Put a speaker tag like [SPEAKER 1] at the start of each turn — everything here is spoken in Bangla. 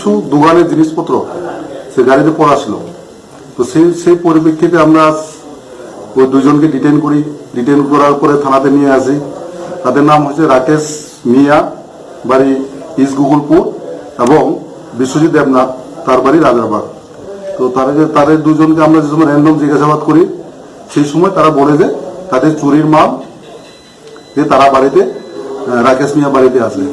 [SPEAKER 1] কিছু দোকানের জিনিসপত্র সে গাড়িতে পড়া ছিল। তো সেই পরিপ্রেক্ষিতে আমরা ওই দুজনকে ডিটেন করার পরে থানাতে নিয়ে আসি। তাদের নাম হচ্ছে রাকেশ, মিয়া, বাড়ি ইস্ট গুগলপুর, এবং বিশ্বজিৎ দেবনাথ, তার বাড়ি রাজারবাগ। তো তাদের দুজনকে আমরা যে সময় র্যান্ডম জিজ্ঞাসাবাদ করি, সেই সময় তারা বলে যে তাদের চুরির মাল যে তারা বাড়িতে রাকেশ মিয়া বাড়িতে আসে।